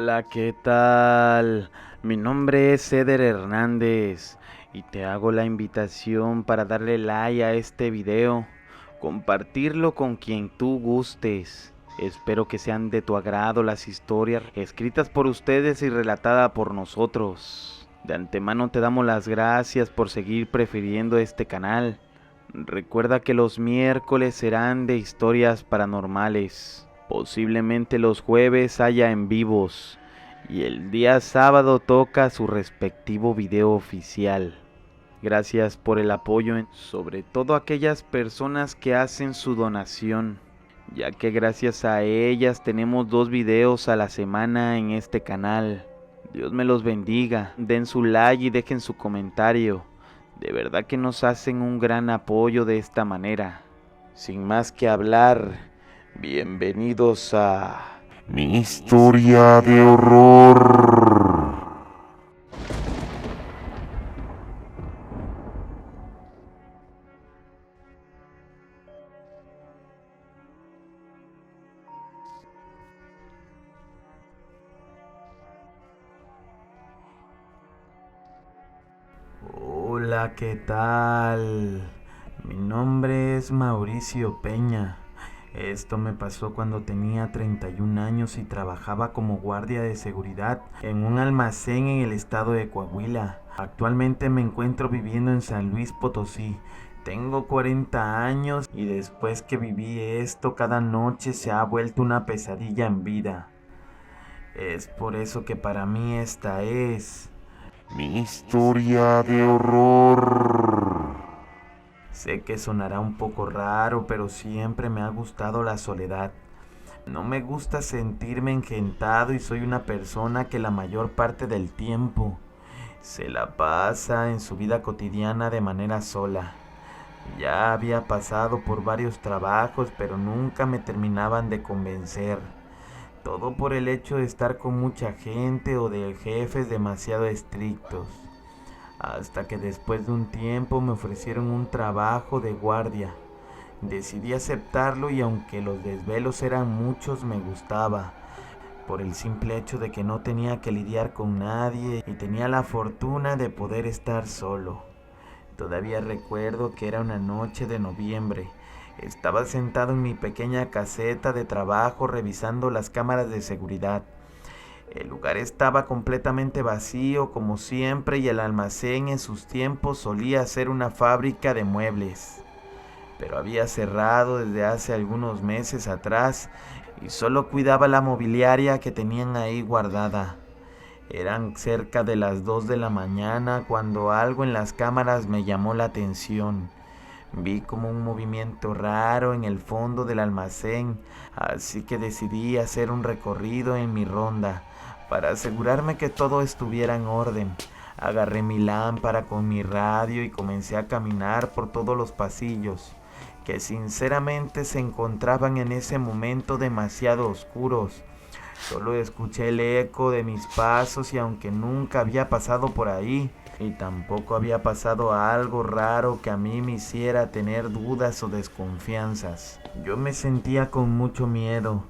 Hola, ¿qué tal? Mi nombre es Eder Hernández y te hago la invitación para darle like a este video, compartirlo con quien tú gustes. Espero que sean de tu agrado las historias escritas por ustedes y relatadas por nosotros. De antemano te damos las gracias por seguir prefiriendo este canal. Recuerda que los miércoles serán de historias paranormales. Posiblemente los jueves haya en vivos y el día sábado toca su respectivo video oficial. Gracias por el apoyo, sobre todo aquellas personas que hacen su donación, ya que gracias a ellas tenemos 2 videos a la semana en este canal. Dios me los bendiga, den su like y dejen su comentario. De verdad que nos hacen un gran apoyo de esta manera. Sin más que hablar, bienvenidos a Mi historia de horror. Hola, ¿qué tal? Mi nombre es Mauricio Peña. Esto me pasó cuando tenía 31 años y trabajaba como guardia de seguridad en un almacén en el estado de Coahuila. Actualmente me encuentro viviendo en San Luis Potosí. Tengo 40 años y después que viví esto, cada noche se ha vuelto una pesadilla en vida. Es por eso que para mí esta es Mi historia de horror. Sé que sonará un poco raro, pero siempre me ha gustado la soledad. No me gusta sentirme engentado y soy una persona que la mayor parte del tiempo se la pasa en su vida cotidiana de manera sola. Ya había pasado por varios trabajos, pero nunca me terminaban de convencer. Todo por el hecho de estar con mucha gente o de jefes demasiado estrictos. Hasta que después de un tiempo me ofrecieron un trabajo de guardia. Decidí aceptarlo y aunque los desvelos eran muchos me gustaba, por el simple hecho de que no tenía que lidiar con nadie y tenía la fortuna de poder estar solo. Todavía recuerdo que era una noche de noviembre. Estaba sentado en mi pequeña caseta de trabajo revisando las cámaras de seguridad. El lugar estaba completamente vacío como siempre y el almacén en sus tiempos solía ser una fábrica de muebles. Pero había cerrado desde hace algunos meses atrás y solo cuidaba la mobiliaria que tenían ahí guardada. Eran cerca de las 2 de la mañana cuando algo en las cámaras me llamó la atención. Vi como un movimiento raro en el fondo del almacén, así que decidí hacer un recorrido en mi ronda para asegurarme que todo estuviera en orden. Agarré mi lámpara con mi radio y comencé a caminar por todos los pasillos, que sinceramente se encontraban en ese momento demasiado oscuros. Solo escuché el eco de mis pasos y aunque nunca había pasado por ahí, y tampoco había pasado algo raro que a mí me hiciera tener dudas o desconfianzas. Yo me sentía con mucho miedo.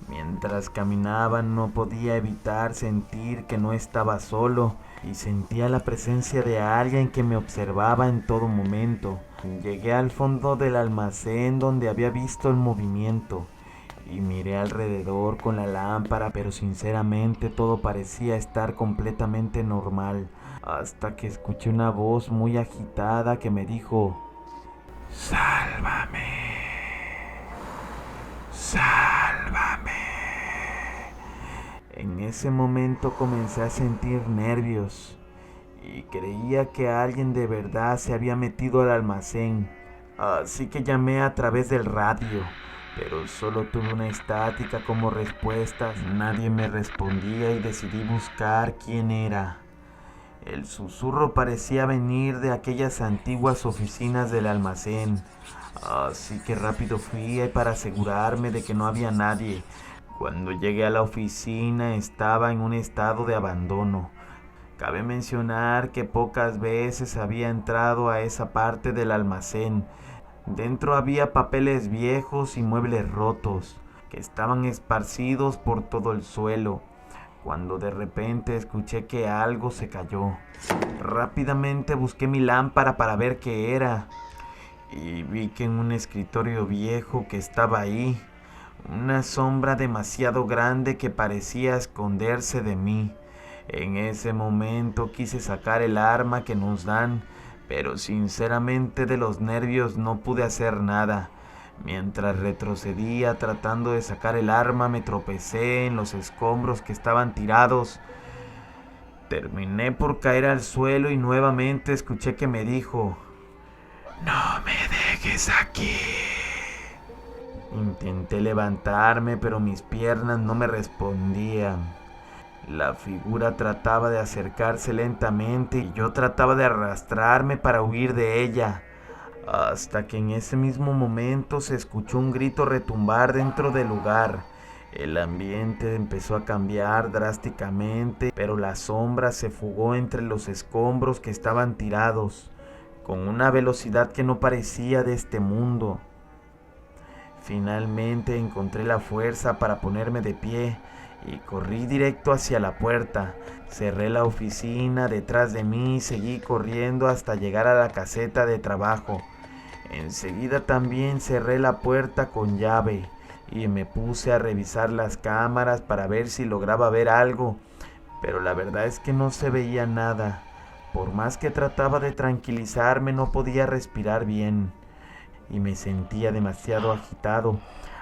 Mientras caminaba no podía evitar sentir que no estaba solo y sentía la presencia de alguien que me observaba en todo momento. Llegué al fondo del almacén donde había visto el movimiento y miré alrededor con la lámpara, pero sinceramente todo parecía estar completamente normal, hasta que escuché una voz muy agitada que me dijo: "Sálvame, sálvame". En ese momento comencé a sentir nervios y creía que alguien de verdad se había metido al almacén, así que llamé a través del radio, pero solo tuve una estática como respuesta. Nadie me respondía y decidí buscar quién era. El susurro parecía venir de aquellas antiguas oficinas del almacén, así que rápido fui para asegurarme de que no había nadie. Cuando llegué a la oficina estaba en un estado de abandono. Cabe mencionar que pocas veces había entrado a esa parte del almacén. Dentro había papeles viejos y muebles rotos que estaban esparcidos por todo el suelo. cuando de repente escuché que algo se cayó. Rápidamente busqué mi lámpara para ver qué era y vi que en un escritorio viejo que estaba ahí, una sombra demasiado grande que parecía esconderse de mí. En ese momento quise sacar el arma que nos dan, pero sinceramente de los nervios no pude hacer nada. Mientras retrocedía tratando de sacar el arma, me tropecé en los escombros que estaban tirados. Terminé por caer al suelo y nuevamente escuché que me dijo: "No me dejes aquí". Intenté levantarme, pero mis piernas no me respondían. La figura trataba de acercarse lentamente y yo trataba de arrastrarme para huir de ella, hasta que en ese mismo momento se escuchó un grito retumbar dentro del lugar. El ambiente empezó a cambiar drásticamente, pero la sombra se fugó entre los escombros que estaban tirados, con una velocidad que no parecía de este mundo. Finalmente encontré la fuerza para ponerme de pie y corrí directo hacia la puerta. Cerré la oficina detrás de mí y seguí corriendo hasta llegar a la caseta de trabajo. Enseguida también cerré la puerta con llave y me puse a revisar las cámaras para ver si lograba ver algo, pero la verdad es que no se veía nada. Por más que trataba de tranquilizarme, no podía respirar bien y me sentía demasiado agitado.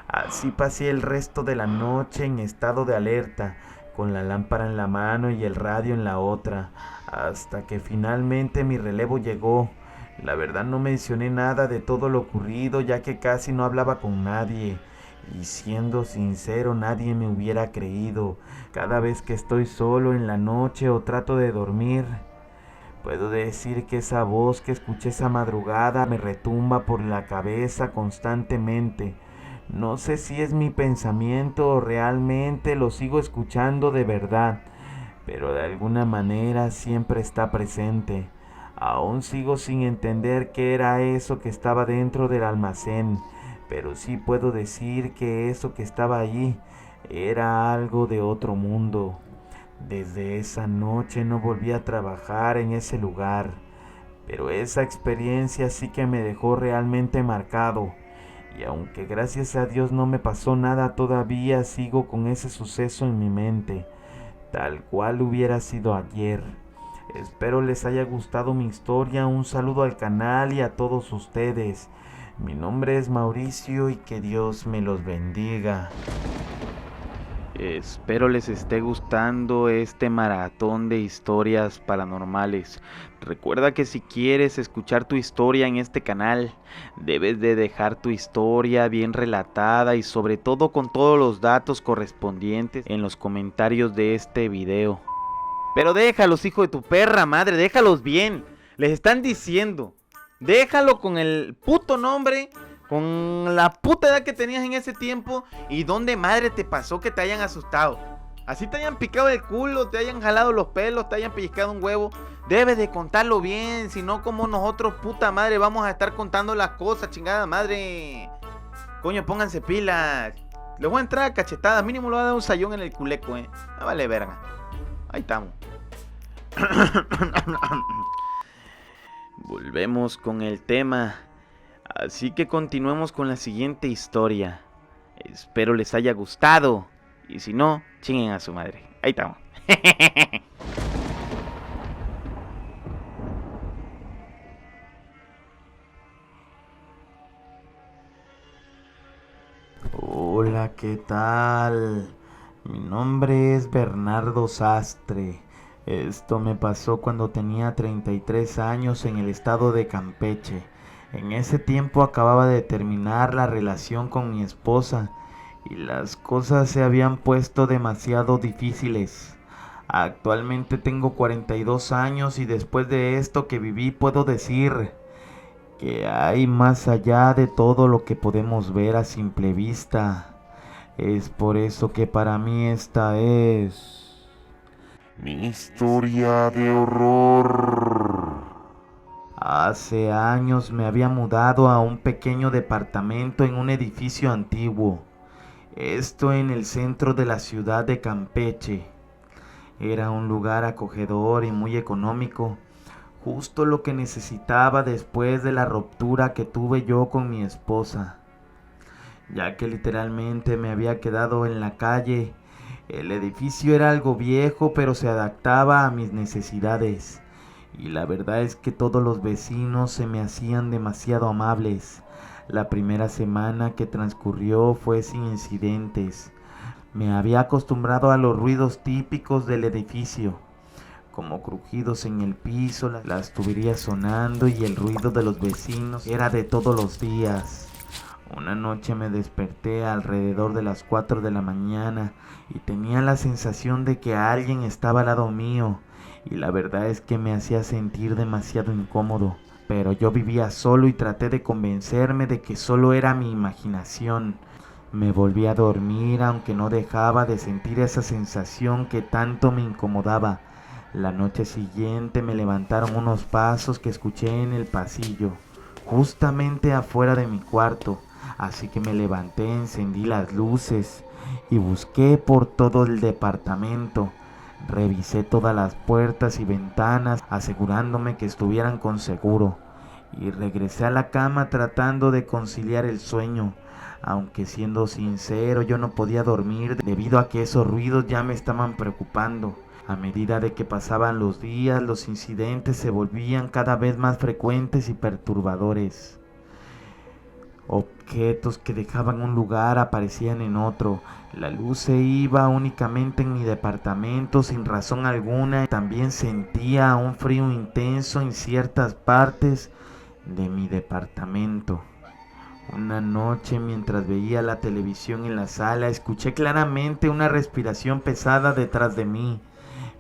Así pasé el resto de la noche en estado de alerta, con la lámpara en la mano y el radio en la otra, hasta que finalmente mi relevo llegó. La verdad no mencioné nada de todo lo ocurrido, ya que casi no hablaba con nadie, y siendo sincero, nadie me hubiera creído. Cada vez que estoy solo en la noche o trato de dormir, puedo decir que esa voz que escuché esa madrugada me retumba por la cabeza constantemente. No sé si es mi pensamiento o realmente lo sigo escuchando de verdad, pero de alguna manera siempre está presente. Aún sigo sin entender qué era eso que estaba dentro del almacén, pero sí puedo decir que eso que estaba allí era algo de otro mundo. Desde esa noche no volví a trabajar en ese lugar, pero esa experiencia sí que me dejó realmente marcado. Y aunque gracias a Dios no me pasó nada todavía, sigo con ese suceso en mi mente, tal cual hubiera sido ayer. Espero les haya gustado mi historia. Un saludo al canal y a todos ustedes. Mi nombre es Mauricio y que Dios me los bendiga. Espero les esté gustando este maratón de historias paranormales. Recuerda que si quieres escuchar tu historia en este canal, debes de dejar tu historia bien relatada y sobre todo con todos los datos correspondientes en los comentarios de este video. Pero déjalos, hijo de tu perra madre, déjalos bien. Les están diciendo, déjalo con el puto nombre, con la puta edad que tenías en ese tiempo y dónde madre te pasó que te hayan asustado. Así te hayan picado el culo, te hayan jalado los pelos, te hayan pellizcado un huevo. Debes de contarlo bien, si no como nosotros, puta madre, vamos a estar contando las cosas, chingada madre. Coño, pónganse pilas. Les voy a entrar a cachetadas, mínimo le voy a dar un sayón en el culeco, No vale verga. Ahí estamos. Volvemos con el tema. Así que continuemos con la siguiente historia. Espero les haya gustado. Y si no, chinguen a su madre. Ahí estamos. Hola, ¿qué tal? Mi nombre es Bernardo Sastre. Esto me pasó cuando tenía 33 años en el estado de Campeche. En ese tiempo acababa de terminar la relación con mi esposa y las cosas se habían puesto demasiado difíciles. Actualmente tengo 42 años y después de esto que viví puedo decir que hay más allá de todo lo que podemos ver a simple vista. Es por eso que para mí esta es mi historia de horror. Hace años me había mudado a un pequeño departamento en un edificio antiguo. Esto en el centro de la ciudad de Campeche. Era un lugar acogedor y muy económico, justo lo que necesitaba después de la ruptura que tuve yo con mi esposa, ya que literalmente me había quedado en la calle. El edificio era algo viejo, pero se adaptaba a mis necesidades. Y la verdad es que todos los vecinos se me hacían demasiado amables. La primera semana que transcurrió fue sin incidentes. Me había acostumbrado a los ruidos típicos del edificio, como crujidos en el piso, las tuberías sonando y el ruido de los vecinos era de todos los días. Una noche me desperté alrededor de las 4 de la mañana y tenía la sensación de que alguien estaba al lado mío, y la verdad es que me hacía sentir demasiado incómodo, pero yo vivía solo y traté de convencerme de que solo era mi imaginación. Me volví a dormir aunque no dejaba de sentir esa sensación que tanto me incomodaba. La noche siguiente me levantaron unos pasos que escuché en el pasillo, justamente afuera de mi cuarto, así que me levanté, encendí las luces y busqué por todo el departamento. Revisé todas las puertas y ventanas, asegurándome que estuvieran con seguro, y regresé a la cama tratando de conciliar el sueño. Aunque siendo sincero, yo no podía dormir debido a que esos ruidos ya me estaban preocupando. A medida de que pasaban los días, los incidentes se volvían cada vez más frecuentes y perturbadores. Objetos que dejaban un lugar aparecían en otro. La luz se iba únicamente en mi departamento sin razón alguna. También sentía un frío intenso en ciertas partes de mi departamento. Una noche, mientras veía la televisión en la sala, escuché claramente una respiración pesada detrás de mí.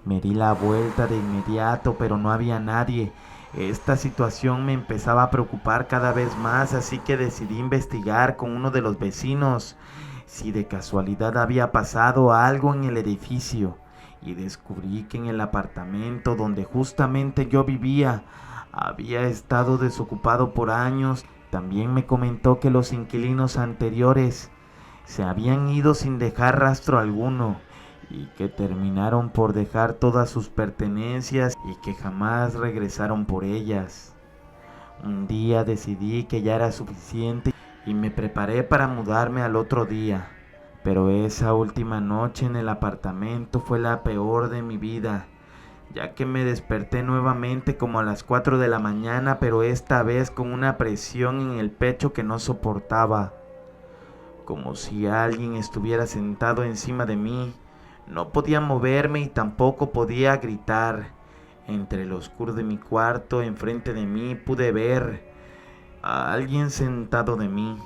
Me di la vuelta de inmediato, pero no había nadie. Esta situación me empezaba a preocupar cada vez más, así que decidí investigar con uno de los vecinos si de casualidad había pasado algo en el edificio, y descubrí que en el apartamento donde justamente yo vivía había estado desocupado por años. También me comentó que los inquilinos anteriores se habían ido sin dejar rastro alguno, y que terminaron por dejar todas sus pertenencias y que jamás regresaron por ellas. Un día decidí que ya era suficiente y me preparé para mudarme al otro día, pero esa última noche en el apartamento fue la peor de mi vida, ya que me desperté nuevamente como a las 4 de la mañana, pero esta vez con una presión en el pecho que no soportaba, como si alguien estuviera sentado encima de mí. No podía moverme y tampoco podía gritar. Entre el oscuro de mi cuarto, enfrente de mí, pude ver a alguien sentado de mí.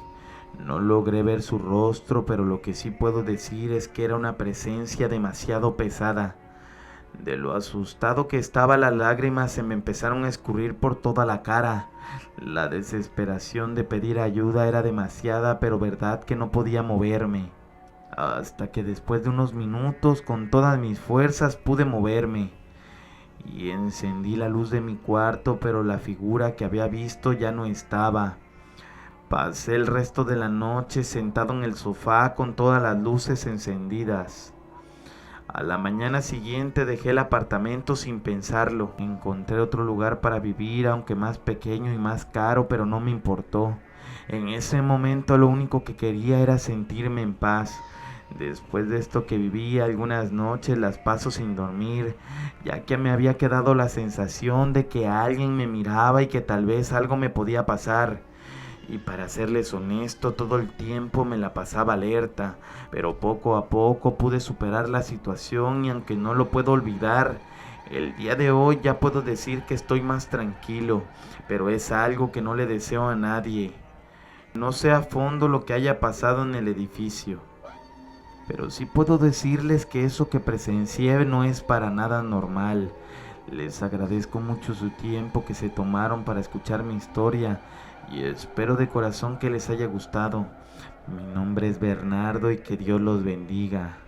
No logré ver su rostro, pero lo que sí puedo decir es que era una presencia demasiado pesada. De lo asustado que estaba, las lágrimas se me empezaron a escurrir por toda la cara. La desesperación de pedir ayuda era demasiada, pero verdad que no podía moverme. Hasta que después de unos minutos, con todas mis fuerzas, pude moverme. Y encendí la luz de mi cuarto, pero la figura que había visto ya no estaba. Pasé el resto de la noche sentado en el sofá con todas las luces encendidas. A la mañana siguiente dejé el apartamento sin pensarlo. Encontré otro lugar para vivir, aunque más pequeño y más caro, pero no me importó. En ese momento lo único que quería era sentirme en paz. Después de esto que viví, algunas noches las paso sin dormir, ya que me había quedado la sensación de que alguien me miraba y que tal vez algo me podía pasar. Y para serles honesto, todo el tiempo me la pasaba alerta, pero poco a poco pude superar la situación, y aunque no lo puedo olvidar, el día de hoy ya puedo decir que estoy más tranquilo, pero es algo que no le deseo a nadie. No sé a fondo lo que haya pasado en el edificio, pero sí puedo decirles que eso que presencié no es para nada normal. Les agradezco mucho su tiempo que se tomaron para escuchar mi historia, y espero de corazón que les haya gustado. Mi nombre es Bernardo y que Dios los bendiga.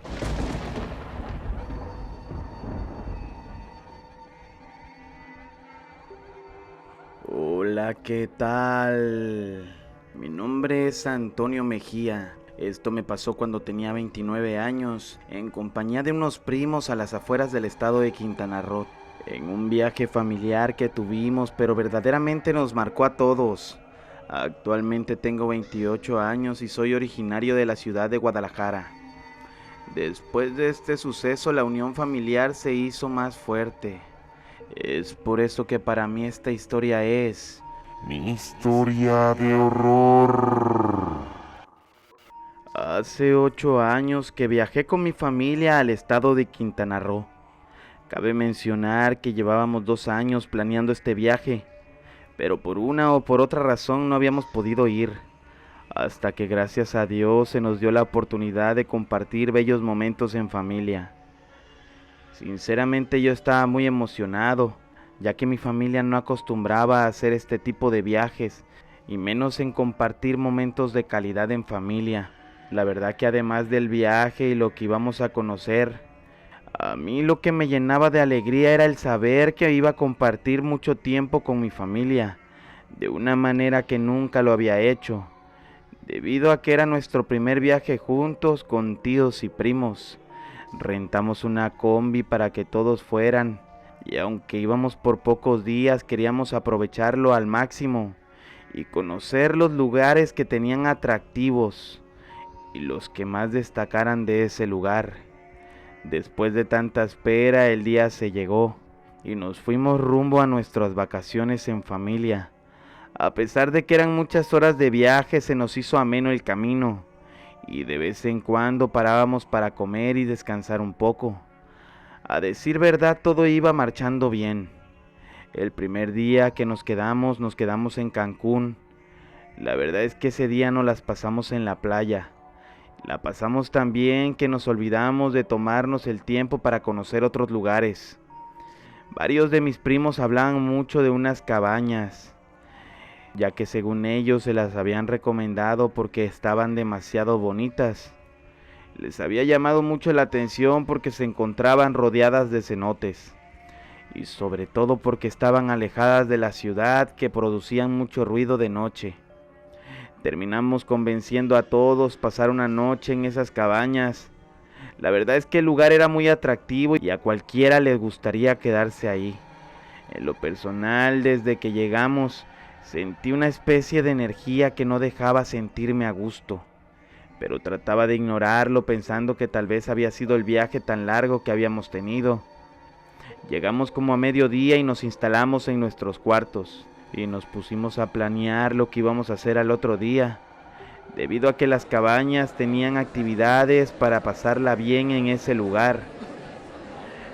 Hola, ¿qué tal? Mi nombre es Antonio Mejía. Esto me pasó cuando tenía 29 años, en compañía de unos primos a las afueras del estado de Quintana Roo, en un viaje familiar que tuvimos, pero verdaderamente nos marcó a todos. Actualmente tengo 28 años y soy originario de la ciudad de Guadalajara. Después de este suceso, la unión familiar se hizo más fuerte. Es por eso que para mí esta historia es Mi historia de horror. Hace 8 años que viajé con mi familia al estado de Quintana Roo. Cabe mencionar que llevábamos 2 años planeando este viaje, pero por una o por otra razón no habíamos podido ir, hasta que gracias a Dios se nos dio la oportunidad de compartir bellos momentos en familia. Sinceramente yo estaba muy emocionado, ya que mi familia no acostumbraba a hacer este tipo de viajes, y menos en compartir momentos de calidad en familia. La verdad que además del viaje y lo que íbamos a conocer, a mí lo que me llenaba de alegría era el saber que iba a compartir mucho tiempo con mi familia, de una manera que nunca lo había hecho, debido a que era nuestro primer viaje juntos con tíos y primos. Rentamos una combi para que todos fueran, y aunque íbamos por pocos días, queríamos aprovecharlo al máximo y conocer los lugares que tenían atractivos y los que más destacaran de ese lugar. Después de tanta espera, el día se llegó y nos fuimos rumbo a nuestras vacaciones en familia. A pesar de que eran muchas horas de viaje, se nos hizo ameno el camino y de vez en cuando parábamos para comer y descansar un poco. A decir verdad, todo iba marchando bien. El primer día que nos quedamos en Cancún. La verdad es que ese día nos las pasamos en la playa. La pasamos tan bien que nos olvidamos de tomarnos el tiempo para conocer otros lugares. Varios de mis primos hablaban mucho de unas cabañas, ya que según ellos se las habían recomendado porque estaban demasiado bonitas. Les había llamado mucho la atención porque se encontraban rodeadas de cenotes, y sobre todo porque estaban alejadas de la ciudad, que producían mucho ruido de noche. Terminamos convenciendo a todos pasar una noche en esas cabañas. La verdad es que el lugar era muy atractivo y a cualquiera les gustaría quedarse ahí. En lo personal, desde que llegamos, sentí una especie de energía que no dejaba sentirme a gusto, pero trataba de ignorarlo pensando que tal vez había sido el viaje tan largo que habíamos tenido. Llegamos como a mediodía y nos instalamos en nuestros cuartos y nos pusimos a planear lo que íbamos a hacer al otro día, debido a que las cabañas tenían actividades para pasarla bien en ese lugar.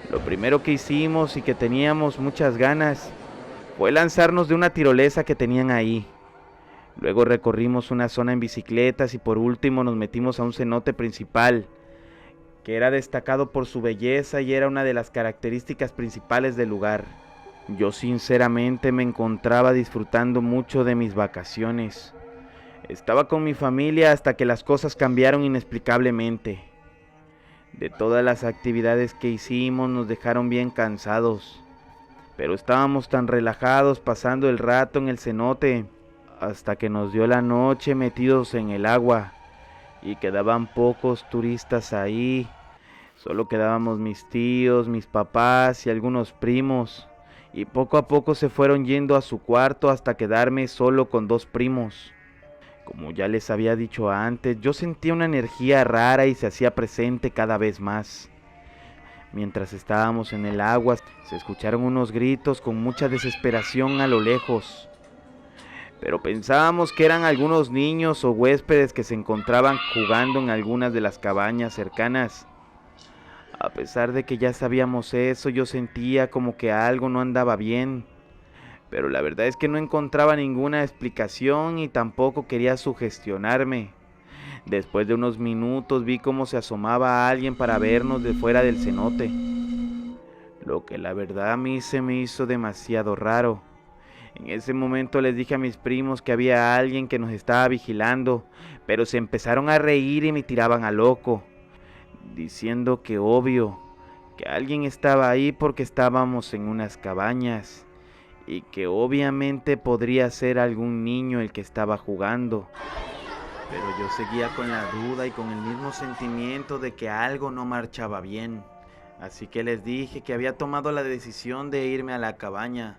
Lo primero que hicimos y que teníamos muchas ganas fue lanzarnos de una tirolesa que tenían ahí. Luego recorrimos una zona en bicicletas y por último nos metimos a un cenote principal, que era destacado por su belleza y era una de las características principales del lugar. Yo sinceramente me encontraba disfrutando mucho de mis vacaciones. Estaba con mi familia hasta que las cosas cambiaron inexplicablemente. De todas las actividades que hicimos nos dejaron bien cansados, pero estábamos tan relajados pasando el rato en el cenote hasta que nos dio la noche metidos en el agua y quedaban pocos turistas ahí. Solo quedábamos mis tíos, mis papás y algunos primos, y poco a poco se fueron yendo a su cuarto hasta quedarme solo con 2 primos. Como ya les había dicho antes, yo sentía una energía rara y se hacía presente cada vez más. Mientras estábamos en el agua, se escucharon unos gritos con mucha desesperación a lo lejos, pero pensábamos que eran algunos niños o huéspedes que se encontraban jugando en algunas de las cabañas cercanas. A pesar de que ya sabíamos eso, yo sentía como que algo no andaba bien, pero la verdad es que no encontraba ninguna explicación y tampoco quería sugestionarme. Después de unos minutos vi cómo se asomaba alguien para vernos de fuera del cenote, lo que la verdad a mí se me hizo demasiado raro. En ese momento les dije a mis primos que había alguien que nos estaba vigilando, pero se empezaron a reír y me tiraban a loco, diciendo que obvio, que alguien estaba ahí porque estábamos en unas cabañas y que obviamente podría ser algún niño el que estaba jugando. Pero yo seguía con la duda y con el mismo sentimiento de que algo no marchaba bien. Así que les dije que había tomado la decisión de irme a la cabaña.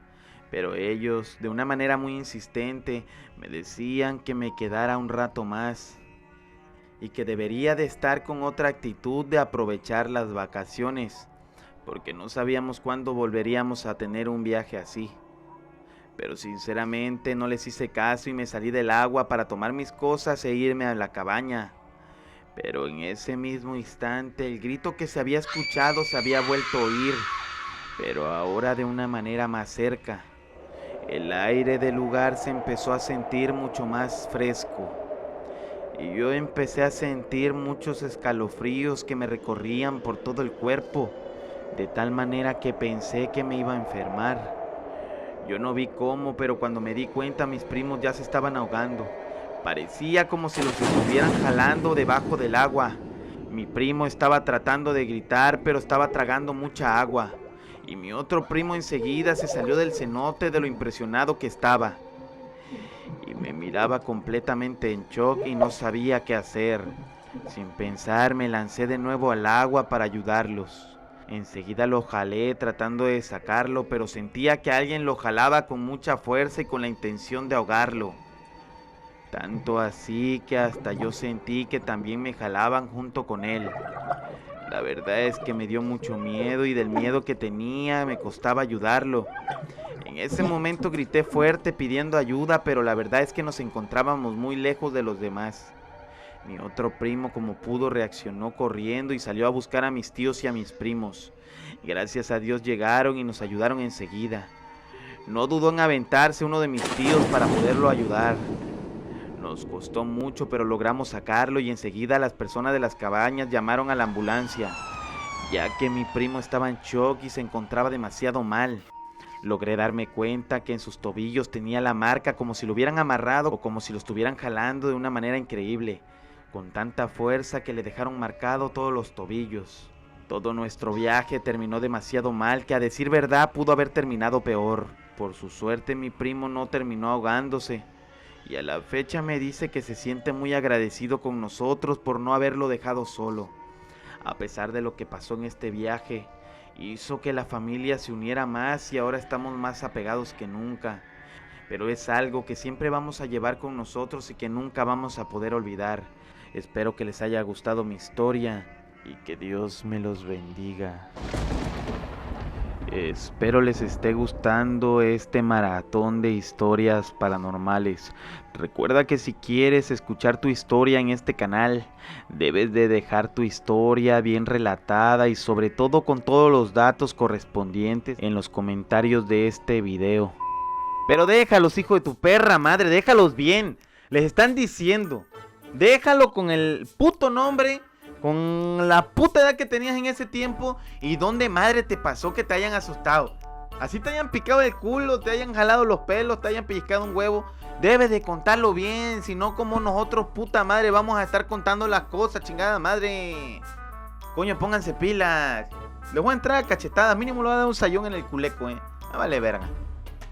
Pero ellos, de una manera muy insistente, me decían que me quedara un rato más y que debería de estar con otra actitud de aprovechar las vacaciones, porque no sabíamos cuándo volveríamos a tener un viaje así. Pero sinceramente no les hice caso y me salí del agua para tomar mis cosas e irme a la cabaña. Pero en ese mismo instante el grito que se había escuchado se había vuelto a oír, pero ahora de una manera más cerca. El aire del lugar se empezó a sentir mucho más fresco y yo empecé a sentir muchos escalofríos que me recorrían por todo el cuerpo, de tal manera que pensé que me iba a enfermar. Yo no vi cómo, pero cuando me di cuenta mis primos ya se estaban ahogando. Parecía como si los estuvieran jalando debajo del agua. Mi primo estaba tratando de gritar, pero estaba tragando mucha agua. Y mi otro primo enseguida se salió del cenote de lo impresionado que estaba. Y me miraba completamente en shock y no sabía qué hacer. Sin pensar me lancé de nuevo al agua para ayudarlos. Enseguida lo jalé tratando de sacarlo, pero sentía que alguien lo jalaba con mucha fuerza y con la intención de ahogarlo. Tanto así que hasta yo sentí que también me jalaban junto con él. La verdad es que me dio mucho miedo y del miedo que tenía me costaba ayudarlo. En ese momento grité fuerte pidiendo ayuda, pero la verdad es que nos encontrábamos muy lejos de los demás. Mi otro primo, como pudo, reaccionó corriendo y salió a buscar a mis tíos y a mis primos. Gracias a Dios llegaron y nos ayudaron enseguida. No dudó en aventarse uno de mis tíos para poderlo ayudar. Nos costó mucho, pero logramos sacarlo y enseguida las personas de las cabañas llamaron a la ambulancia, ya que mi primo estaba en shock y se encontraba demasiado mal. Logré darme cuenta que en sus tobillos tenía la marca como si lo hubieran amarrado o como si lo estuvieran jalando de una manera increíble, con tanta fuerza que le dejaron marcado todos los tobillos. Todo nuestro viaje terminó demasiado mal, que a decir verdad pudo haber terminado peor. Por su suerte mi primo no terminó ahogándose, y a la fecha me dice que se siente muy agradecido con nosotros por no haberlo dejado solo. A pesar de lo que pasó en este viaje, hizo que la familia se uniera más y ahora estamos más apegados que nunca. Pero es algo que siempre vamos a llevar con nosotros y que nunca vamos a poder olvidar. Espero que les haya gustado mi historia y que Dios me los bendiga. Espero les esté gustando este maratón de historias paranormales. Recuerda que si quieres escuchar tu historia en este canal, debes de dejar tu historia bien relatada y sobre todo con todos los datos correspondientes en los comentarios de este video. Pero déjalos, hijo de tu perra madre, déjalos bien. Les están diciendo, déjalo con el puto nombre, con la puta edad que tenías en ese tiempo y dónde madre te pasó que te hayan asustado. Así te hayan picado el culo, te hayan jalado los pelos, te hayan pellizcado un huevo. Debes de contarlo bien, si no como nosotros puta madre vamos a estar contando las cosas, chingada madre. Coño, pónganse pilas. Les voy a entrar a cachetadas, mínimo le voy a dar un sayón en el culeco, vale verga.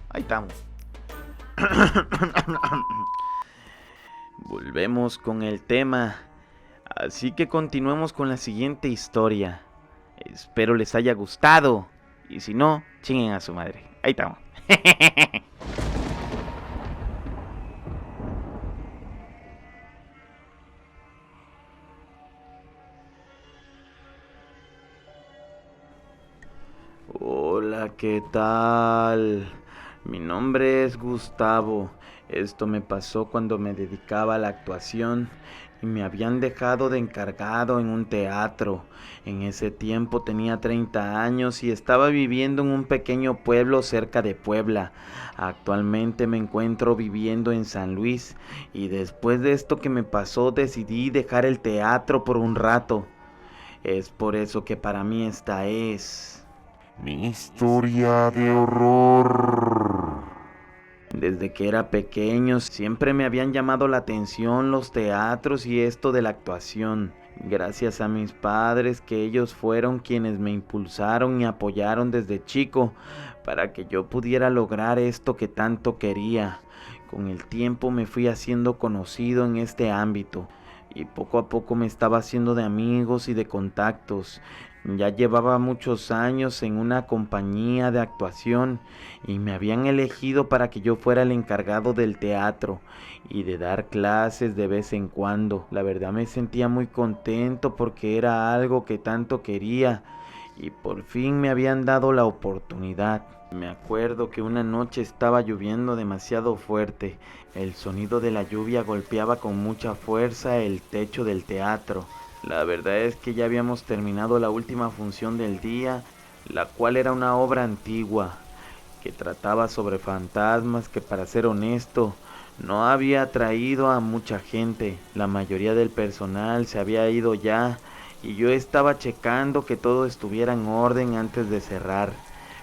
Ahí estamos. Volvemos con el tema. Así que continuemos con la siguiente historia. Espero les haya gustado. Y si no, chinguen a su madre. Ahí estamos. Hola, ¿qué tal? Mi nombre es Gustavo. Esto me pasó cuando me dedicaba a la actuación y me habían dejado de encargado en un teatro. En ese tiempo tenía 30 años y estaba viviendo en un pequeño pueblo cerca de Puebla. Actualmente me encuentro viviendo en San Luis y después de esto que me pasó decidí dejar el teatro por un rato. Es por eso que para mí esta es Mi historia de horror. Desde que era pequeño siempre me habían llamado la atención los teatros y esto de la actuación. Gracias a mis padres, que ellos fueron quienes me impulsaron y apoyaron desde chico para que yo pudiera lograr esto que tanto quería. Con el tiempo me fui haciendo conocido en este ámbito y poco a poco me estaba haciendo de amigos y de contactos. Ya llevaba muchos años en una compañía de actuación y me habían elegido para que yo fuera el encargado del teatro y de dar clases de vez en cuando. La verdad me sentía muy contento porque era algo que tanto quería y por fin me habían dado la oportunidad. Me acuerdo que una noche estaba lloviendo demasiado fuerte. El sonido de la lluvia golpeaba con mucha fuerza el techo del teatro. La verdad es que ya habíamos terminado la última función del día, la cual era una obra antigua que trataba sobre fantasmas que, para ser honesto, no había atraído a mucha gente. La mayoría del personal se había ido ya y yo estaba checando que todo estuviera en orden antes de cerrar.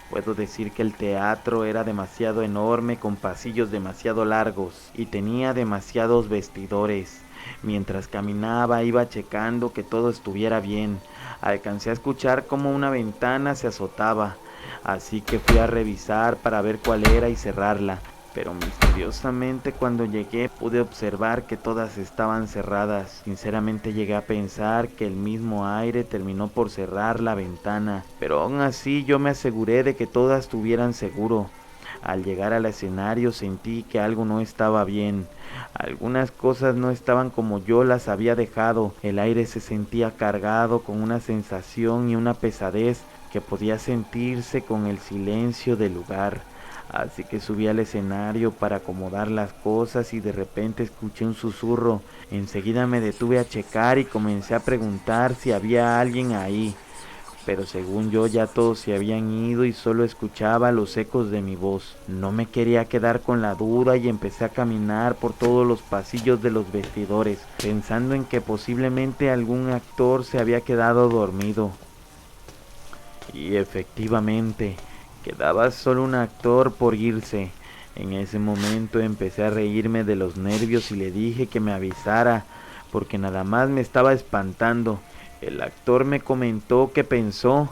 Puedo decir que el teatro era demasiado enorme, con pasillos demasiado largos y tenía demasiados vestidores. Mientras caminaba iba checando que todo estuviera bien. Alcancé a escuchar cómo una ventana se azotaba, así que fui a revisar para ver cuál era y cerrarla. Pero misteriosamente cuando llegué pude observar que todas estaban cerradas. Sinceramente llegué a pensar que el mismo aire terminó por cerrar la ventana, pero aún así yo me aseguré de que todas estuvieran seguro. Al llegar al escenario sentí que algo no estaba bien. Algunas cosas no estaban como yo las había dejado. El aire se sentía cargado con una sensación y una pesadez que podía sentirse con el silencio del lugar. Así que subí al escenario para acomodar las cosas y de repente escuché un susurro. Enseguida me detuve a checar y comencé a preguntar si había alguien ahí. Pero según yo ya todos se habían ido y solo escuchaba los ecos de mi voz. No me quería quedar con la duda y empecé a caminar por todos los pasillos de los vestidores, pensando en que posiblemente algún actor se había quedado dormido. Y efectivamente, quedaba solo un actor por irse. En ese momento empecé a reírme de los nervios y le dije que me avisara, porque nada más me estaba espantando. El actor me comentó que pensó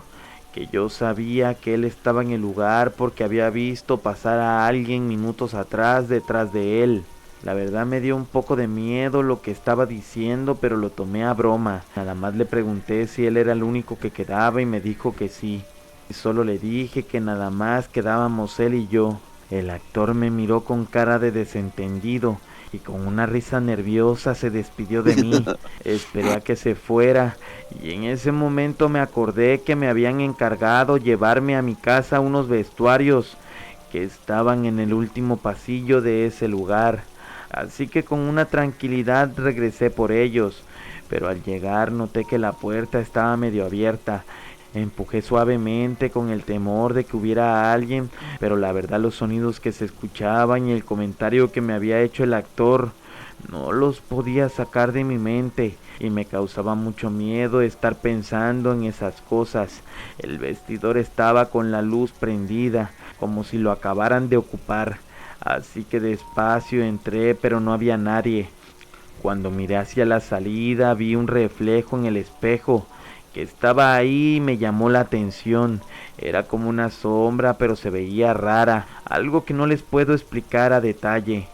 que yo sabía que él estaba en el lugar porque había visto pasar a alguien minutos atrás detrás de él. La verdad me dio un poco de miedo lo que estaba diciendo, pero lo tomé a broma. Nada más le pregunté si él era el único que quedaba y me dijo que sí. Y solo le dije que nada más quedábamos él y yo. El actor me miró con cara de desentendido y con una risa nerviosa se despidió de mí. Esperé a que se fuera y en ese momento me acordé que me habían encargado llevarme a mi casa unos vestuarios que estaban en el último pasillo de ese lugar. Así que con una tranquilidad regresé por ellos, pero al llegar noté que la puerta estaba medio abierta. Empujé suavemente con el temor de que hubiera alguien, pero la verdad los sonidos que se escuchaban y el comentario que me había hecho el actor no los podía sacar de mi mente y me causaba mucho miedo estar pensando en esas cosas. El vestidor estaba con la luz prendida, como si lo acabaran de ocupar. Así que despacio entré, pero no había nadie. Cuando miré hacia la salida vi un reflejo en el espejo que estaba ahí y me llamó la atención. Era como una sombra, pero se veía rara, algo que no les puedo explicar a detalle.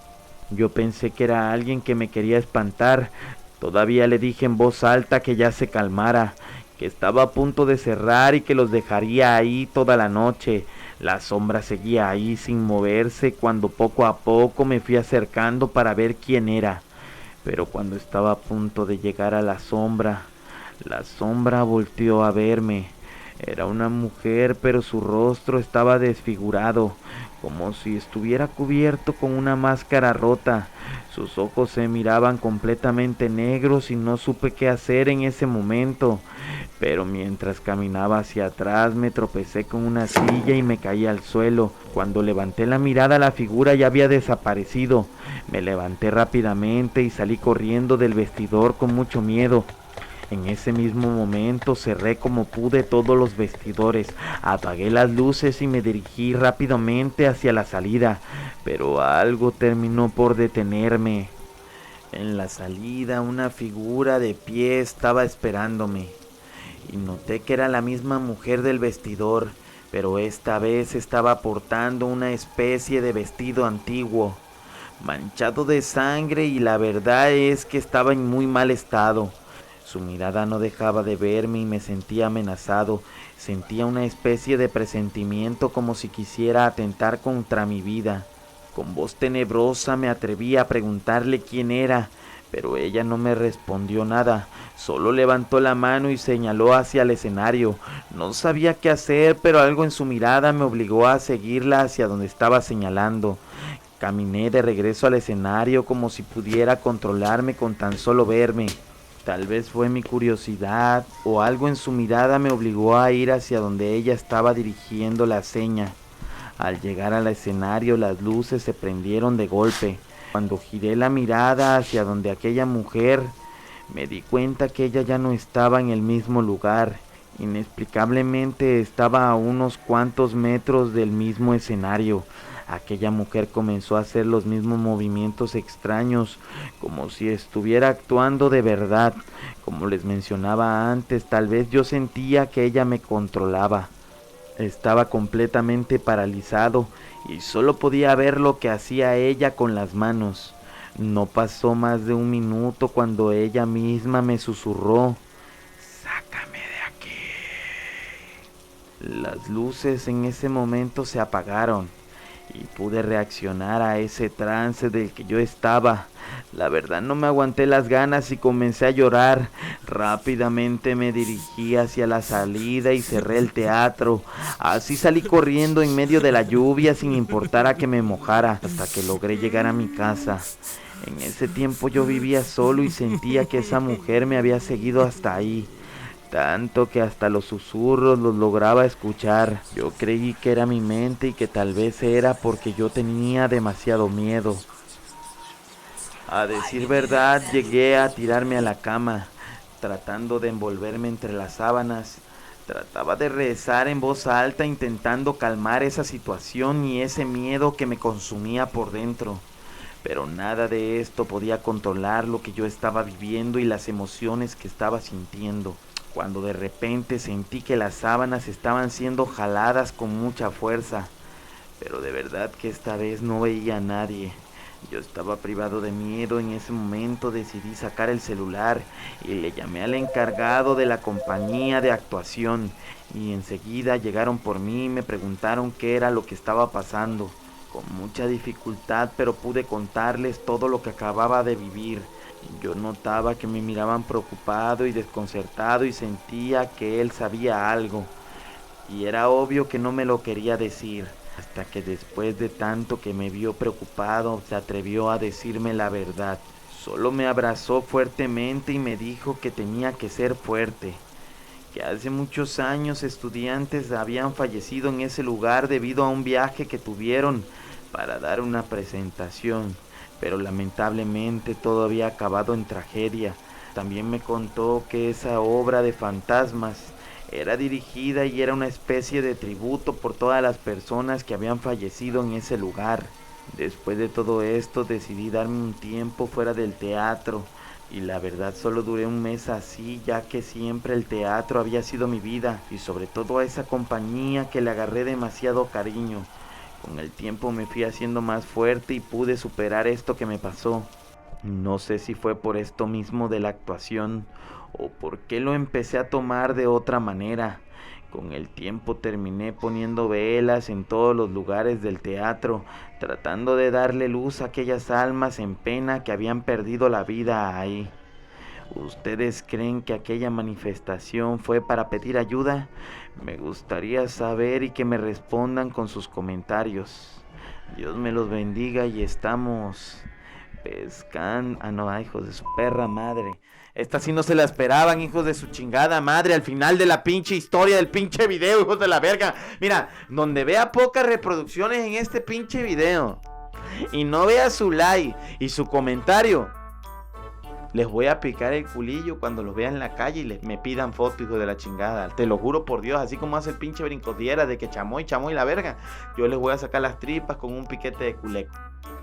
Yo pensé que era alguien que me quería espantar. Todavía le dije en voz alta que ya se calmara, que estaba a punto de cerrar y que los dejaría ahí toda la noche. La sombra seguía ahí sin moverse cuando poco a poco me fui acercando para ver quién era. Pero cuando estaba a punto de llegar a la sombra volteó a verme. Era una mujer, pero su rostro estaba desfigurado, como si estuviera cubierto con una máscara rota. Sus ojos se miraban completamente negros y no supe qué hacer en ese momento. Pero mientras caminaba hacia atrás me tropecé con una silla y me caí al suelo. Cuando levanté la mirada la figura ya había desaparecido. Me levanté rápidamente y salí corriendo del vestidor con mucho miedo. En ese mismo momento cerré como pude todos los vestidores, apagué las luces y me dirigí rápidamente hacia la salida, pero algo terminó por detenerme. En la salida una figura de pie estaba esperándome y noté que era la misma mujer del vestidor, pero esta vez estaba portando una especie de vestido antiguo. manchado de sangre, y la verdad es que estaba en muy mal estado. Su mirada no dejaba de verme y me sentía amenazado. Sentía una especie de presentimiento como si quisiera atentar contra mi vida. Con voz tenebrosa me atreví a preguntarle quién era, pero ella no me respondió nada. Solo levantó la mano y señaló hacia el escenario. No sabía qué hacer, pero algo en su mirada me obligó a seguirla hacia donde estaba señalando. Caminé de regreso al escenario como si pudiera controlarme con tan solo verme. Tal vez fue mi curiosidad o algo en su mirada me obligó a ir hacia donde ella estaba dirigiendo la seña. Al llegar al escenario, las luces se prendieron de golpe. Cuando giré la mirada hacia donde aquella mujer, me di cuenta que ella ya no estaba en el mismo lugar. Inexplicablemente estaba a unos cuantos metros del mismo escenario. Aquella mujer comenzó a hacer los mismos movimientos extraños, como si estuviera actuando de verdad. Como les mencionaba antes, tal vez yo sentía que ella me controlaba. Estaba completamente paralizado y solo podía ver lo que hacía ella con las manos. No pasó más de un minuto cuando ella misma me susurró: "Sácame de aquí". Las luces en ese momento se apagaron y pude reaccionar a ese trance del que yo estaba. La verdad no me aguanté las ganas y comencé a llorar. Rápidamente me dirigí hacia la salida y cerré el teatro. Así salí corriendo en medio de la lluvia sin importar a que me mojara, hasta que logré llegar a mi casa. En ese tiempo yo vivía solo y sentía que esa mujer me había seguido hasta ahí. Tanto que hasta los susurros los lograba escuchar. Yo creí que era mi mente y que tal vez era porque yo tenía demasiado miedo. A decir verdad, llegué a tirarme a la cama, tratando de envolverme entre las sábanas. Trataba de rezar en voz alta, intentando calmar esa situación y ese miedo que me consumía por dentro. Pero nada de esto podía controlar lo que yo estaba viviendo y las emociones que estaba sintiendo. Cuando de repente sentí que las sábanas estaban siendo jaladas con mucha fuerza, pero de verdad que esta vez no veía a nadie. Yo estaba privado de miedo. En ese momento decidí sacar el celular y le llamé al encargado de la compañía de actuación, y enseguida llegaron por mí y me preguntaron qué era lo que estaba pasando. Con mucha dificultad, pero pude contarles todo lo que acababa de vivir. Yo notaba que me miraban preocupado y desconcertado y sentía que él sabía algo. Y era obvio que no me lo quería decir, hasta que después de tanto que me vio preocupado, se atrevió a decirme la verdad. Solo me abrazó fuertemente y me dijo que tenía que ser fuerte, que hace muchos años estudiantes habían fallecido en ese lugar debido a un viaje que tuvieron para dar una presentación, pero lamentablemente todo había acabado en tragedia. También me contó que esa obra de fantasmas era dirigida y era una especie de tributo por todas las personas que habían fallecido en ese lugar. Después de todo esto decidí darme un tiempo fuera del teatro, y la verdad solo duré un mes así, ya que siempre el teatro había sido mi vida, y sobre todo a esa compañía que le agarré demasiado cariño. Con el tiempo me fui haciendo más fuerte y pude superar esto que me pasó. No sé si fue por esto mismo de la actuación o por qué lo empecé a tomar de otra manera. Con el tiempo terminé poniendo velas en todos los lugares del teatro, tratando de darle luz a aquellas almas en pena que habían perdido la vida ahí. ¿Ustedes creen que aquella manifestación fue para pedir ayuda? Me gustaría saber y que me respondan con sus comentarios. Dios me los bendiga y estamos pescando. Ah, no, hijos de su perra madre. Esta sí no se la esperaban, hijos de su chingada madre. Al final de la pinche historia del pinche video, hijos de la verga. Mira, donde vea pocas reproducciones en este pinche video y no vea su like y su comentario, les voy a picar el culillo cuando los vean en la calle y me pidan fotos, hijo de la chingada. Te lo juro por Dios, así como hace el pinche brincodiera de que chamoy la verga. Yo les voy a sacar las tripas con un piquete de culé.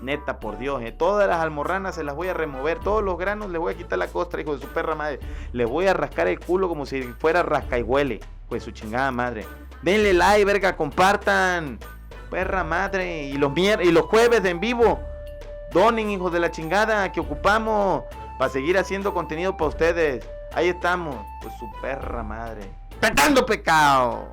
Neta, por Dios, todas las almorranas se las voy a remover, todos los granos les voy a quitar la costra, hijo de su perra madre. Les voy a rascar el culo como si fuera rasca y huele, pues su chingada madre. Denle like, verga, compartan, perra madre. Y los jueves de en vivo, Donen, hijos de la chingada, que ocupamos para seguir haciendo contenido para ustedes. Ahí estamos, pues su perra madre. ¡Petando pecado!